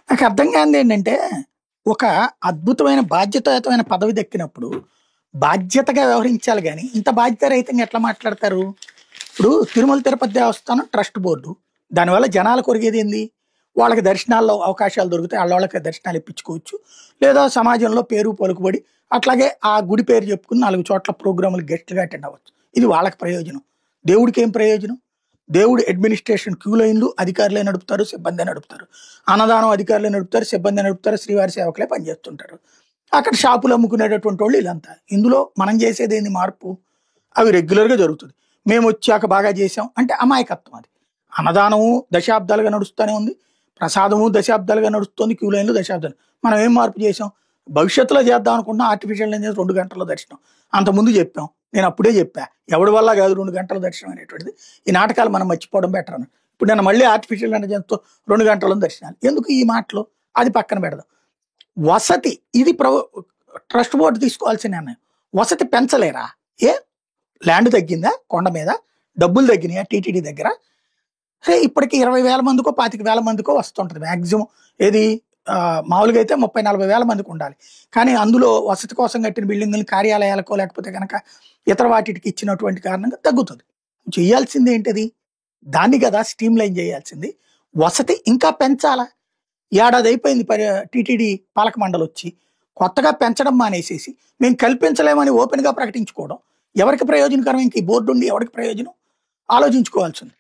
నాకు అర్థం కానిది ఏంటంటే, ఒక అద్భుతమైన బాధ్యతాయుతమైన పదవి దక్కినప్పుడు, బాధ్యతగా వ్యవహరించాలి గానీ, ఇంత బాధ్యతారహితంగా ఎట్లా మాట్లాడతారు? ఇప్పుడు తిరుమల తిరుపతి దేవస్థానం ట్రస్ట్ బోర్డు. దానివల్ల జనాలకు ఒరిగేదేంది? వాళ్ళకి దర్శనాల్లో అవకాశాలు దొరుకుతాయి. ఆళ్ళోళ్ళకి దర్శనాలు ఇప్పించుకోవచ్చు. లేదా సమాజంలో పేరు పలుకుబడి, అట్లాగే ఆ గుడి పేరు చెప్పుకొని 4 చోట్ల ప్రోగ్రాములకు గెస్ట్‌లుగా అటెండ్ అవ్వచ్చు. ఇది వాళ్ళకి ప్రయోజనం. దేవుడికేం ప్రయోజనం? దేవుడు అడ్మినిస్ట్రేషన్ క్యూ లైన్‌లు అధికారులే నడుపుతారు, సిబ్బందే నడుపుతారు. అన్నదానం అధికారులే నడుపుతారు, సిబ్బందే నడుపుతారు, శ్రీవారి సేవకులే పనిచేస్తుంటారు. అక్కడ షాపులు అమ్ముకునేటటువంటోళ్ళు ఈళ్ళంతా. ఇందులో మనం చేసేదేంది మార్పు? అవి రెగ్యులర్‌గా జరుగుతది. మేమొచ్చాక బాగా చేశాం అంటే అమాయకత్వం అది. అన్నదానము దశాబ్దాలుగా నడుస్తూనే ఉంది. ప్రసాదము దశాబ్దాలుగా నడుస్తుంది. క్యూ లైన్‌లు దశాబ్దాలు. మనం ఏం మార్పు చేశాం? భవిష్యత్తులో చేద్దాం అనుకున్నాం ఆర్టిఫిషియల్ ఇంటెలిజెన్స్ 2 గంటల్లో దర్శనం. అంతకుముందు చెప్పాం. నేను అప్పుడే చెప్పా. ఎవడి వల్ల కాదు 2 గంటల దర్శనం అనేటువంటిది. ఈ నాటకాలు మనం మర్చిపోవడం బెటర్ అని. ఇప్పుడు నేను మళ్ళీ ఆర్టిఫిషియల్ ఇంటెలిజెన్స్‌తో 2 గంటల్లో దర్శనాలు. ఎందుకు ఈ మాటలు? అది పక్కన పెడదాం. వసతి ఇది ట్రస్ట్ బోర్డ్ తీసుకోవాల్సిన నిర్ణయం. వసతి పెంచలేరా? ఏ ల్యాండ్ తగ్గిందా కొండ మీద? డబ్బులు తగ్గినాయా టీటీడీ దగ్గర? ఇప్పటికి 20,000 మందికో, 25,000 మందికో వస్తుంటది మాక్సిమం. ఏది మామూలుగా అయితే 30, 40,000 మందికి ఉండాలి. కానీ అందులో వసతి కోసం కట్టిన బిల్డింగులు కార్యాలయాలకో లేకపోతే గనక ఇతర వాటికి ఇచ్చినటువంటి కారణంగా తగ్గుతుంది. చేయాల్సింది ఏంటది? దాన్ని కదా స్ట్రీమ్ లైన్ చేయాల్సింది. వసతి ఇంకా పెంచాలా? ఏడాది అయిపోయింది టీటీడీ పాలక మండలి వచ్చి. కొత్తగా పెంచడం మానేసేసి మేము కల్పించలేమని ఓపెన్‌గా ప్రకటించుకోవడం ఎవరికి ప్రయోజనకరం? ఇంక ఈ బోర్డు ఉండి ఎవరికి ప్రయోజనం? ఆలోచించుకోవాల్సింది.